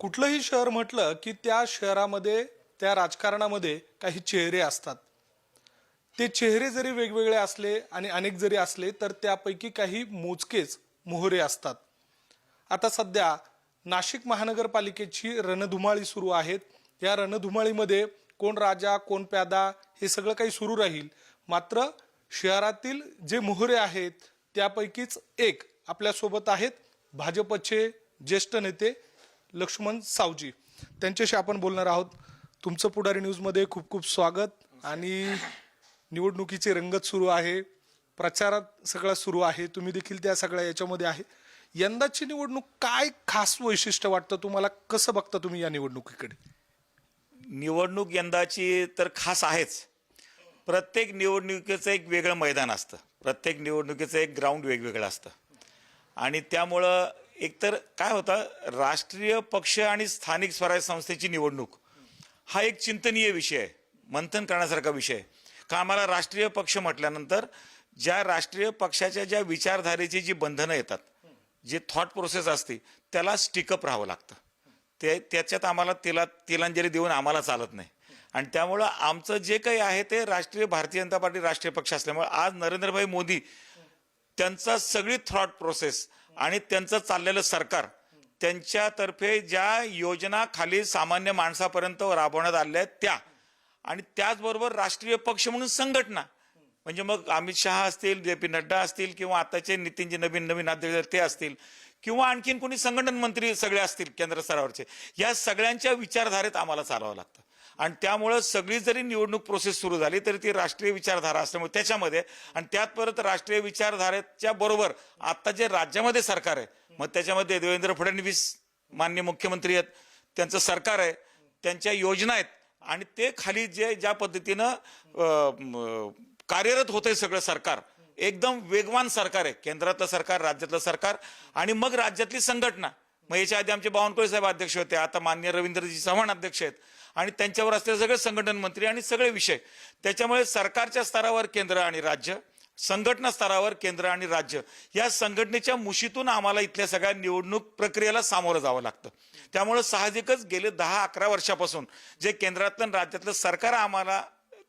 कुठलंही शहर म्हटलं की त्या शहरामध्ये त्या राजकारणामध्ये काही चेहरे असतात. ते चेहरे जरी वेगवेगळे असले आणि अनेक जरी असले तर त्यापैकी काही मोजकेच मोहरे असतात. आता सध्या नाशिक महानगरपालिकेची रणधुमाळी सुरू आहे. या रणधुमाळीमध्ये कोण राजा कोण प्यादा हे सगळं काही सुरू राहील. मात्र शहरातील जे मोहरे आहेत त्यापैकीच एक आपल्यासोबत आहेत भाजपचे ज्येष्ठ नेते लक्ष्मण सावजी. त्यांच्याशी आपण बोलणार आहोत. तुमचं पुढारी न्यूजमध्ये खूप खूप स्वागत. आणि निवडणुकीची रंगत सुरू आहे, प्रचारात सगळं सुरू आहे, तुम्ही देखील त्या सगळ्या याच्यामध्ये आहे. यंदाची निवडणूक काय खास वैशिष्ट्य वाटतं तुम्हाला, कसं बघता तुम्ही या निवडणुकीकडे? निवडणूक यंदाची तर खास आहेच. प्रत्येक निवडणुकीचं एक वेगळं मैदान असतं, प्रत्येक निवडणुकीचं एक ग्राउंड वेगवेगळं असतं. आणि त्यामुळं एकतर काय होतं, राष्ट्रीय पक्ष आणि स्थानिक स्वराज्य संस्थेची निवडणूक हा एक चिंतनीय विषय आहे, मंथन करण्यासारखा विषय आहे. का आम्हाला राष्ट्रीय पक्ष म्हटल्यानंतर ज्या राष्ट्रीय पक्षाच्या ज्या विचारधारेची जी बंधनं येतात, जे थॉट प्रोसेस असते, त्याला स्टिकअप राहावं लागतं. त्याच्यात आम्हाला तिलांजली देऊन आम्हाला चालत नाही. आणि त्यामुळं आमचं जे काही आहे ते राष्ट्रीय भारतीय जनता पार्टी राष्ट्रीय पक्ष असल्यामुळे आज नरेंद्रभाई मोदी त्यांचा सगळी थॉट प्रोसेस आणि त्यांचं चाललेलं सरकार, त्यांच्यातर्फे ज्या योजना खाली सामान्य माणसापर्यंत राबवण्यात आल्या आहेत त्या, आणि त्याचबरोबर राष्ट्रीय पक्ष म्हणून संघटना, म्हणजे मग अमित शहा असतील, JP नड्डा असतील, किंवा आताचे नितीनजी नवीन अध्यक्ष ते असतील, किंवा आणखीन कोणी संघटन मंत्री सगळे असतील केंद्र स्तरावरचे, या सगळ्यांच्या विचारधारेत आम्हाला चालवावं लागतं. आणि त्यामुळं सगळी जरी निवडणूक प्रोसेस सुरू झाली तरी ती राष्ट्रीय विचारधारा असल्यामुळे त्याच्यामध्ये, आणि त्यात परत राष्ट्रीय विचारधारेच्या बरोबर आता जे राज्यामध्ये सरकार आहे, मग त्याच्यामध्ये देवेंद्र फडणवीस माननीय मुख्यमंत्री आहेत, त्यांचं सरकार आहे, त्यांच्या योजना आहेत, आणि ते खाली ज्या पद्धतीनं कार्यरत होतंय सगळं सरकार, एकदम वेगवान सरकार आहे. केंद्रातलं सरकार, राज्यातलं सरकार, आणि मग राज्यातली संघटना. मग याच्या आधी आमचे बावनकुळे साहेब अध्यक्ष होते, आता माननीय रवींद्रजी चव्हाण अध्यक्ष आहेत, आणि त्यांच्यावर असलेले सगळे संघटन मंत्री आणि सगळे विषय. त्याच्यामुळे सरकारच्या स्तरावर केंद्र आणि राज्य, संघटना स्तरावर केंद्र आणि राज्य, या संघटनेच्या मुशीतून आम्हाला इथल्या सगळ्या निवडणूक प्रक्रियेला सामोरं जावं लागतं. त्यामुळे साहजिकच गेले 10-11 वर्षापासून जे केंद्रातलं राज्यातलं सरकार आम्हाला,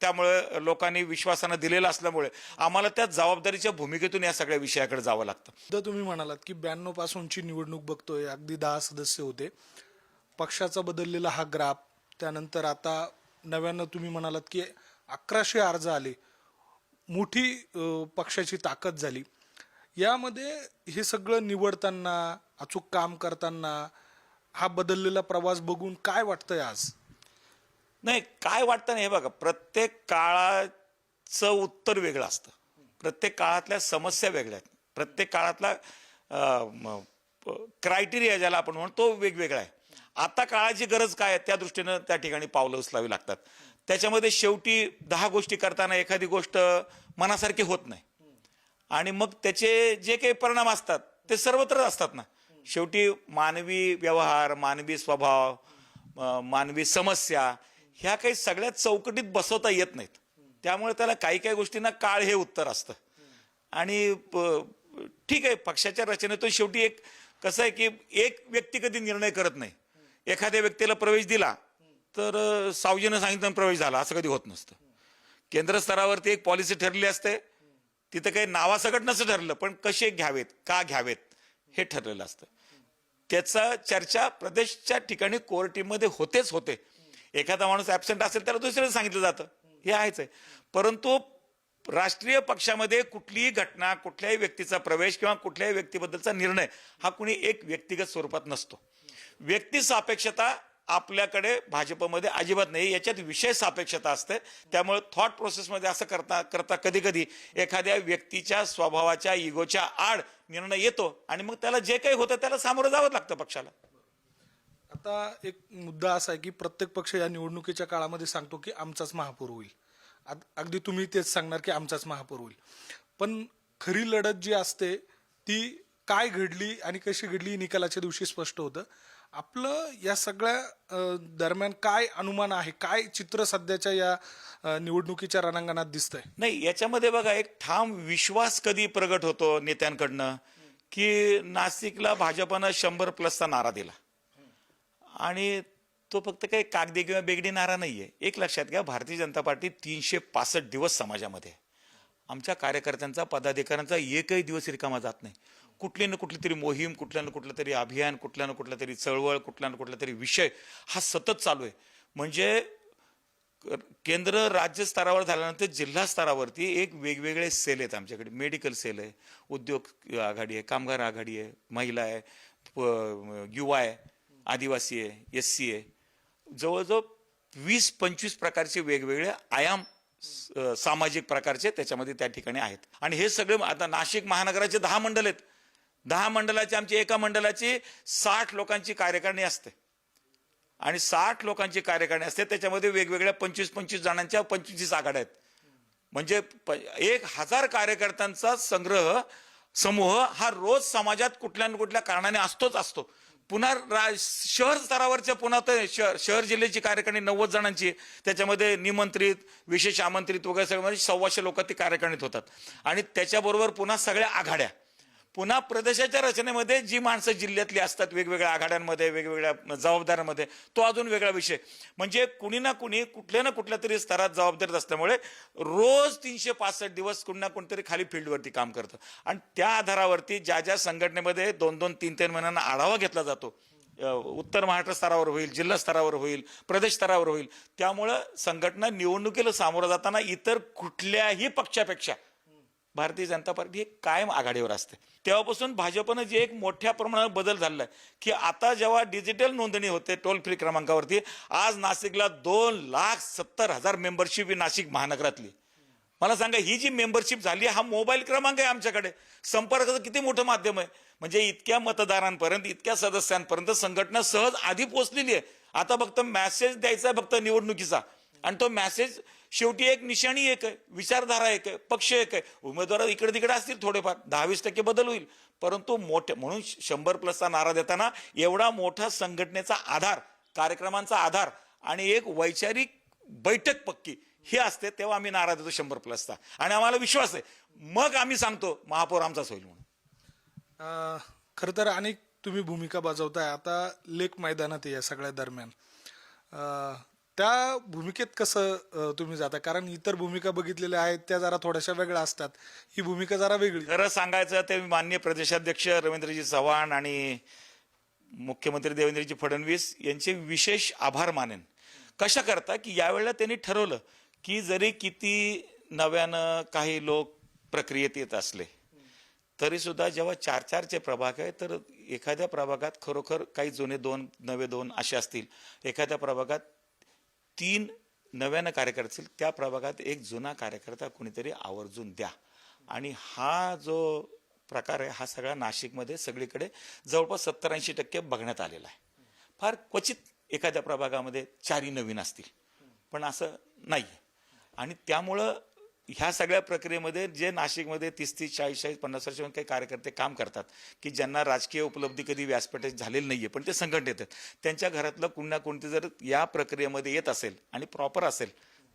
त्यामुळे लोकांनी विश्वासानं दिलेलं असल्यामुळे आम्हाला त्या जबाबदारीच्या भूमिकेतून या सगळ्या विषयाकडे जावं लागतं. तर तुम्ही म्हणालात की 92 पासूनची निवडणूक बघतोय, अगदी 10 सदस्य होते, पक्षाचा बदललेला हा ग्राफ, त्यानंतर आता नव्यानं तुम्ही म्हणालात की 1100 अर्ज आले, मोठी पक्षाची ताकद झाली. यामध्ये हे सगळं निवडताना, अचूक काम करताना हा बदललेला प्रवास बघून काय वाटतंय आज? नाही, काय वाटतं नाही, हे बघा, प्रत्येक काळाचं उत्तर वेगळं असतं, प्रत्येक काळातल्या समस्या वेगळ्या आहेत, प्रत्येक काळातला क्रायटेरिया ज्याला आपण म्हणतो वेगवेगळा आहे. आता काळाची गरज काय आहे त्या दृष्टीनं त्या ठिकाणी पावलं उचलावी लागतात. त्याच्यामध्ये शेवटी 10 गोष्टी करताना एखादी गोष्ट मनासारखी होत नाही, आणि मग त्याचे जे काही परिणाम असतात ते सर्वत्र असतात ना. शेवटी मानवी व्यवहार, मानवी स्वभाव, मानवी समस्या ह्या काही सगळ्या चौकटीत बसवता येत नाहीत. त्यामुळे त्याला काही गोष्टींना काळ हे उत्तर असतं. आणि ठीक आहे, पक्षाच्या रचनेतून शेवटी एक कसं आहे की एक व्यक्ती कधी निर्णय करत नाही. एखाद्या व्यक्तीला प्रवेश दिला तर सावजीनं सांगितलं प्रवेश झाला, असं कधी होत नसतं. केंद्र स्तरावरती एक पॉलिसी ठरलेली असते, तिथं काही नावासकट नसतं ठरलं, पण कसे घ्यावेत, का घ्यावेत हे ठरलेलं असतं. त्याचा चर्चा प्रदेशच्या ठिकाणी कोर टीममध्ये होतेच होते. एखादा माणूस ऍबसेंट असेल त्याला दुसऱ्याला सांगितलं जातं, हे आहेच आहे. परंतु राष्ट्रीय पक्षामध्ये कुठलीही घटना, कुठल्याही व्यक्तीचा प्रवेश किंवा कुठल्याही व्यक्तीबद्दलचा निर्णय हा कुणी एक व्यक्तिगत स्वरूपात नसतो. व्यक्ती सापेक्षता आपल्याकडे भाजपमध्ये अजिबात नाही, याच्यात विषय सापेक्षता असते. त्यामुळे थॉट प्रोसेसमध्ये असं करता कधी एखाद्या व्यक्तीच्या स्वभावाच्या, इगोच्या आड निर्णय येतो, आणि मग त्याला जे काही होतं त्याला सामोरं जावं लागतं पक्षाला. आता एक मुद्दा असा आहे की प्रत्येक पक्ष या निवडणुकीच्या काळामध्ये सांगतो की आमचाच महापौर होईल. अगदी तुम्ही तेच सांगणार की आमचाच महापौर होईल, पण खरी लढत जी असते ती काय घडली आणि कशी घडली निकालाच्या दिवशी स्पष्ट होतं. आपलं या सगळ्या दरम्यान काय अनुमान आहे, काय चित्र सध्याच्या या निवडणुकीच्या रणांगणात दिसतंय? नाही, याच्यामध्ये बघा, एक ठाम विश्वास कधी प्रगट होतो नेत्यांकडनं की नाशिकला भाजपनं 100+ नारा दिला, आणि तो फक्त काही कागदी किंवा बेगडी नारा नाही आहे. एक लक्षात घ्या, भारतीय जनता पार्टी 365 दिवस समाजामध्ये आहे. आमच्या कार्यकर्त्यांचा, पदाधिकाऱ्यांचा एकही दिवस रिकामा जात नाही. कुठली ना कुठली तरी मोहीम, कुठल्या ना कुठलं तरी अभियान, कुठल्या ना कुठलं तरी चळवळ, कुठला ना कुठला तरी विषय हा सतत चालू आहे. म्हणजे केंद्र राज्य स्तरावर झाल्यानंतर जिल्हा स्तरावरती एक वेगवेगळे सेल आहेत आमच्याकडे. मेडिकल सेल आहे, उद्योग आघाडी आहे, कामगार आघाडी आहे, महिला आहे, युवा आहे, आदिवासी आहे, SC आहे. जवळजवळ 20-25 प्रकारचे वेगवेगळे आयाम सामाजिक प्रकारचे त्याच्यामध्ये त्या ठिकाणी आहेत. आणि हे सगळे आता नाशिक महानगराचे 10 मंडल आहेत. 10 मंडलाची आमची एका मंडलाची 60 लोकांची कार्यकारिणी असते. आणि 60 लोकांची कार्यकारिणी असते, त्याच्यामध्ये वेगवेगळ्या 25-25 जणांच्या 25 आघाड्या आहेत. म्हणजे 1000 कार्यकर्त्यांचा समूह हा रोज समाजात कुठल्या ना कुठल्या कारणाने असतो. पुन्हा शहर स्तरावरच्या पुन्हा तर शहर जिल्ह्याची कार्यकारिणी 90 जणांची, त्याच्यामध्ये निमंत्रित, विशेष आमंत्रित वगैरे सगळे म्हणजे 125 लोक ती कार्यकारिणीत होतात. आणि त्याच्याबरोबर पुन्हा सगळ्या आघाड्या, पुन्हा प्रदेशाच्या रचनेमध्ये जी माणसं जिल्ह्यातली असतात वेगवेगळ्या आघाड्यांमध्ये, वेगवेगळ्या जबाबदाऱ्यांमध्ये, तो अजून वेगळा विषय. म्हणजे कुणी ना कुणी कुठल्या ना कुठल्या तरी स्तरात जबाबदारीत असल्यामुळे रोज 365 दिवस कुणी ना कोणतरी खाली फील्डवरती काम करतं. आणि त्या आधारावरती ज्या संघटनेमध्ये 2-2, 3-3 महिन्यांना आढावा घेतला जातो, उत्तर महाराष्ट्र स्तरावर होईल, जिल्हा स्तरावर होईल, प्रदेश स्तरावर होईल. त्यामुळं संघटना निवडणुकीला सामोरं जाताना इतर कुठल्याही पक्षापेक्षा भारतीय जनता पार्टी ही कायम आघाडीवर असते. तेव्हापासून भाजपनं जे एक मोठ्या प्रमाणात बदल झालेला आहे की आता जेव्हा डिजिटल नोंदणी होते टोल फ्री क्रमांकावरती, आज नाशिकला 2,70,000 मेंबरशिप ही नाशिक महानगरातली. मला सांगा, ही जी मेंबरशिप झाली, हा मोबाईल क्रमांक आहे आमच्याकडे. संपर्काचं किती मोठं माध्यम आहे. म्हणजे इतक्या मतदारांपर्यंत, इतक्या सदस्यांपर्यंत संघटना सहज आधी पोहोचलेली आहे. आता फक्त मेसेज द्यायचा आहे फक्त निवडणुकीचा. आणि तो मेसेज शेवटी एक निशाणी एक आहे, विचारधारा एक आहे, पक्ष एक आहे. उमेदवार इकडे तिकडे असतील थोडेफार, 10-20% बदल होईल, परंतु मोठे म्हणून 100+ नारा देताना एवढा मोठा संघटनेचा आधार, कार्यक्रमांचा आधार आणि एक वैचारिक बैठक पक्की हे असते, तेव्हा आम्ही नारा देतो 100+चा. आणि आम्हाला विश्वास आहे, मग आम्ही सांगतो महापौर आमचाच होईल म्हणून. खरं तर अनेक तुम्ही भूमिका बजावताय. आता लेक मैदानात या सगळ्या दरम्यान त्या भूमिकेत कसं तुम्ही जाता? कारण इतर भूमिका बघितलेल्या आहेत त्या जरा थोड्याशा वेगळ्या असतात, ही भूमिका जरा वेगळी. खरं सांगायचं ते माननीय प्रदेशाध्यक्ष रवींद्रजी चव्हाण आणि मुख्यमंत्री देवेंद्रजी फडणवीस यांचे विशेष आभार मानेन. कशा करता की यावेळेला त्यांनी ठरवलं की जरी किती नव्यानं काही लोक प्रक्रियेत येत असले तरी सुद्धा जेव्हा 4-4चे प्रभाग आहे, तर एखाद्या प्रभागात खरोखर काही जुने 2, नवे 2 असे असतील, एखाद्या प्रभागात 3 नव्यानं कार्यकर्ते असतील, त्या प्रभागात एक जुना कार्यकर्ता कोणीतरी आवर्जून द्या. आणि हा जो प्रकार आहे हा सगळा नाशिकमध्ये सगळीकडे जवळपास 70-80% बघण्यात आलेला आहे. फार क्वचित एखाद्या प्रभागामध्ये 4ही नवीन असतील, पण असं नाही आहे. आणि त्यामुळं ह्या सगळ्या प्रक्रियेमध्ये जे नाशिकमध्ये 30-30, 40-40, 50 वर्ष काही कार्यकर्ते काम करतात की ज्यांना राजकीय उपलब्धी कधी व्यासपीठात झालेली नाहीये, पण ते संघटनेत आहेत, त्यांच्या घरातलं कोणी ना कोणती जर या प्रक्रियेमध्ये येत असेल आणि प्रॉपर असेल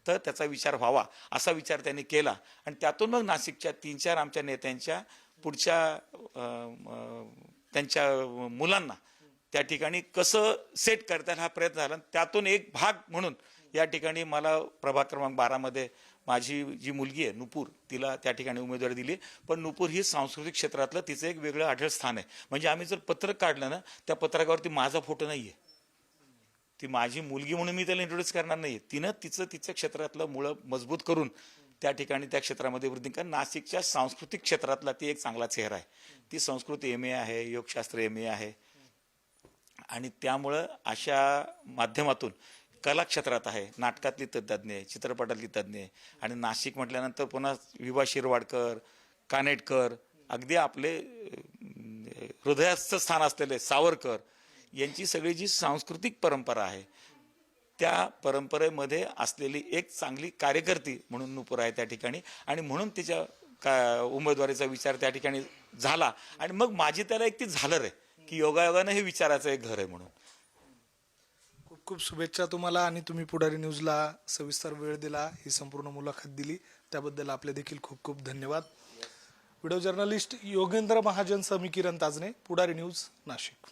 तर त्याचा विचार व्हावा असा विचार त्यांनी केला. आणि त्यातून मग नाशिकच्या 3-4 आमच्या नेत्यांच्या पुढच्या त्यांच्या मुलांना त्या ठिकाणी कसं सेट करता येईल हा प्रयत्न झाला. त्यातून एक भाग म्हणून या ठिकाणी मला प्रभाग क्रमांक 12मध्ये माझी जी मुलगी आहे नुपूर, तिला त्या ठिकाणी उमेदवारी दिली. पण नुपूर ही सांस्कृतिक क्षेत्रातलं तिचं एक वेगळं आढळ स्थान आहे. म्हणजे आम्ही जर पत्रक काढलं ना, त्या पत्रकावरती माझा फोटो नाहीये, ती माझी मुलगी म्हणून मी त्याला इंट्रोड्यूस करणार नाहीये. तिनं तिच्या क्षेत्रातलं मुळं मजबूत करून त्या ठिकाणी त्या क्षेत्रामध्ये वृद्धी. कारण नाशिकच्या सांस्कृतिक क्षेत्रातला ती एक चांगला चेहरा आहे. ती संस्कृत MA आहे, योगशास्त्र MA आहे. आणि त्यामुळं अशा माध्यमातून कला क्षेत्रात आहे, नाटकातली तज्ज्ञ आहे, चित्रपटातली तज्ज्ञ आहे. आणि नाशिक म्हटल्यानंतर पुन्हा विभा शिरवाडकर, कानेटकर, अगदी आपले हृदयास्थ स्थान असलेले सावरकर यांची सगळी जी सांस्कृतिक परंपरा आहे त्या परंपरेमध्ये असलेली एक चांगली कार्यकर्ती म्हणून नुपूर आहे त्या ठिकाणी. आणि म्हणून तिच्या उमेदवारीचा विचार त्या ठिकाणी झाला. आणि मग माझी त्याला एक ती झालर आहे की योगायोगानं हे विचाराचं एक घर आहे म्हणून. खूप खूप शुभेच्छा तुम्हाला. आणि तुम्ही पुढारी न्यूजला सविस्तर वेळ दिला, ही संपूर्ण मुलाखत दिली, त्याबद्दल आपले देखील खूप खूप धन्यवाद. व्हिडिओ जर्नलिस्ट योगेंद्र महाजन सह मी किरण ताजने, पुढारी न्यूज, नाशिक.